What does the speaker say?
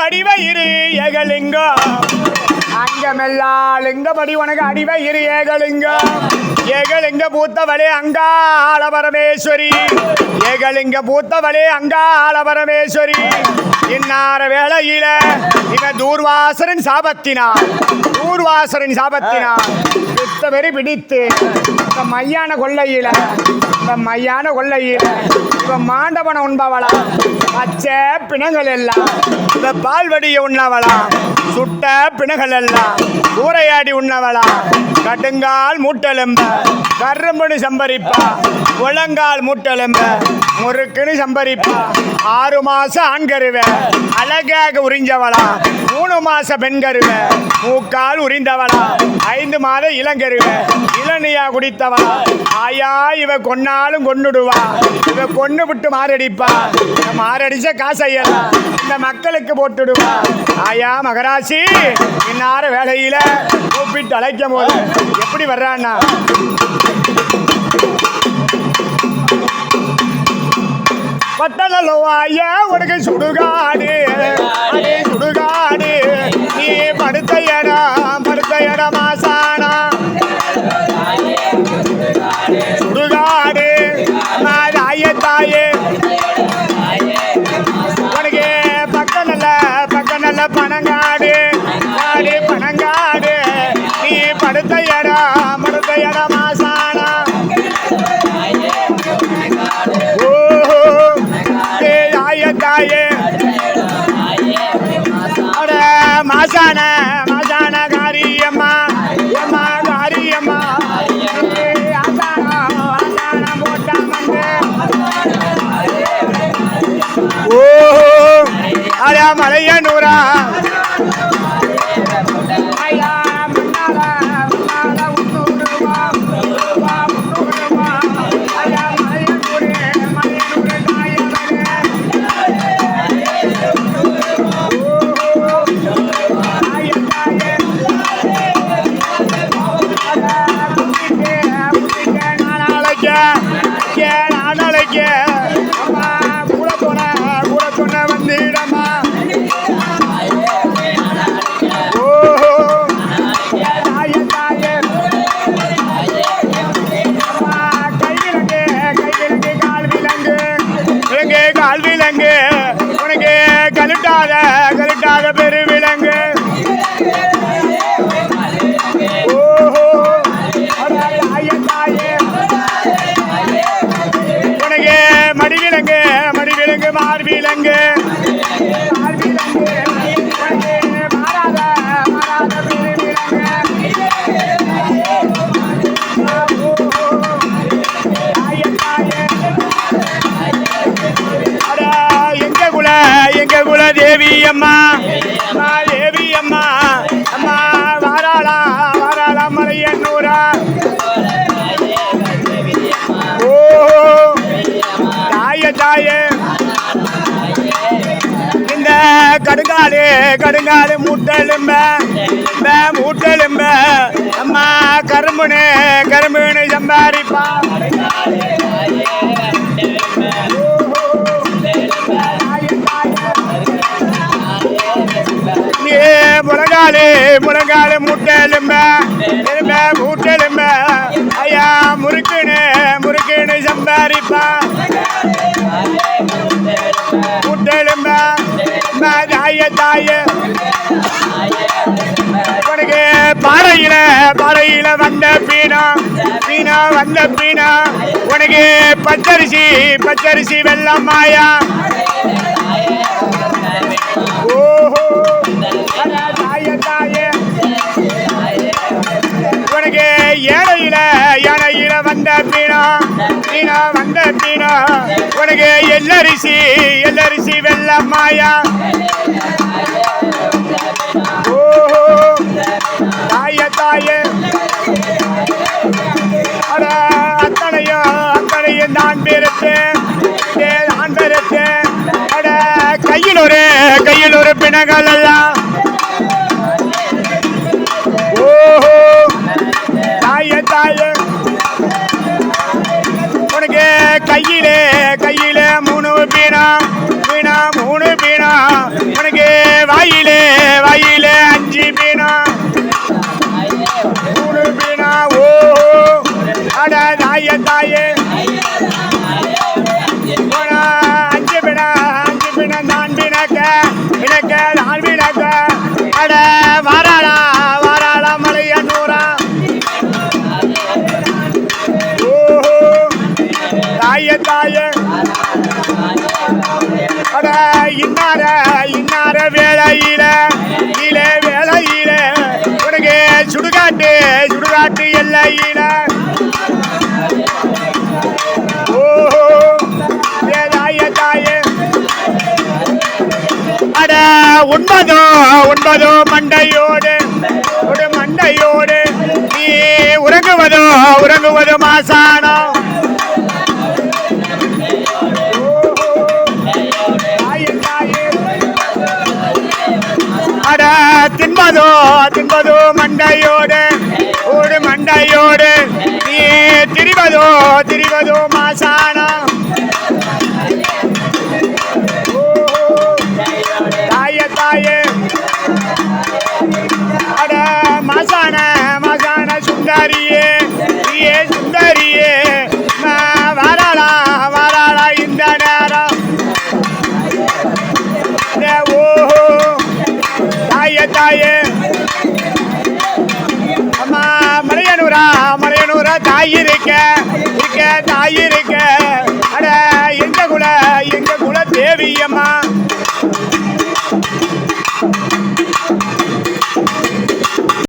அடிவயிறு ஏகலிங்கம் அங்கமெல்லாம் லிங்கபடி உனக்கு அடிவயிறு ஏகலிங்கம் ஏகலிங்க பூத்தவளே அங்காள பரமேஸ்வரி ஏகலிங்க பூத்தவளே அங்காள பரமேஸ்வரி இன்னார வேளையில இவன் தூர்வாசரின் சாபத்தினார் சுத்தவெறி பிடித்து இந்த மையான கொள்ளையில இவன் மாண்டவன உண்பவளா பச்சை பிணங்கள் எல்லாம் இந்த பால்வடியை உண்ணவளா சுட்ட பிணங்கள் எல்லாம் ஊரையாடி உண்ணவளா கட்டுங்கால் மூட்டெலும்ப கரும்புன்னு சம்பரிப்பா முழங்கால் மூட்டெலும்ப முறுக்குன்னு சம்பரிப்பா 6 மாசம் ஆண்கருவ அழகாக உறிஞ்சவளா 3 மாச பெண்கருவ மூக்கால் உறிந்தவளா 5 மாத இளங்கருவ இளநியா குடித்தவளா ஆயா இவ கொன்னாலும் கொன்னுடுவா இவ கொன்னு விட்டு மாரடிப்பா மாரடிச்ச காசையெல்லாம் இந்த மக்களுக்கு போட்டுடுவா ஆயா மகராசி இன்னார வேலையில கூப்பிட்டு அழைக்கும் போது எப்படி வர்றான்னா பட்டணலோ ஐயா உனக்கு சுடுகாடு நீ படுத்த இடம் மாசானா சுடுகாடு தாயே உனக்கு பக்கம் நல்ல பணங்காடு நீ படுத்த இடம் மாசானா தாயே மாசான காரியம்மா காரியம்மா ஓ அடா மலையனூரா உனக்கு கழுட்டாத பெரு விலங்கு உனக்கு மடிவிலங்கு மார்விலங்கு எங்க குல தேவி அம்மா அம்மா வாராளா மலையன்னூரா ஓ தாயே இந்த கடுங்காடு மூட்டெலும்ப அம்மா கரும்புன்னு சம்பாரிப்பா முழங்காலு மூட்டெலும்ப ஐயா முறுக்குன்னு சம்பாரிப்பா மூட்டெலும்ப தாயே உனக்கு பாறையில வந்த பீனா உனக்கு பச்சரிசி வெள்ளம் மாயா ஓஹோ உனக்கு யானையில வந்த பீனா உனக்கு எல்லரிசி வெள்ளம் மாயா ஓஹோ தாயே அத்தனையும் நான் பெருத்தேன் கையில் ஒரு பிணங்கள் எல்லாம் ஓஹோ தாயே உனக்கு கையிலே 3 பீனா உனக்கு வாய் அட வாராளா வாராளா மலையனூரா ஓஹோ தாய தாய அட இன்னார இன்னார வேளையில வேளையில உனக்கு சுடுகாட்டு சுடுகாட்டு எல்லையில ஓஹோ தாய தாய அட உண்பதோ உண்பதோ மண்டையோடு ஒரு மண்டையோடு நீ உறங்குவதோ உறங்குவதோ மாசானம் அட தின்பதோ தின்பதோ மண்டையோடு ஒரு மண்டையோடு நீ திரிவதோ திரிவதோ மாசானம் அட மசான மசான சுந்தரியே சுந்தரியே வாராளா வாராளா இந்த நேரம் ஓஹோ தாய தாயே அம்மா மலையனூரா மலையனூரா தாய் இருக்க தாய் இருக்க அட எங்க குல தேவியம்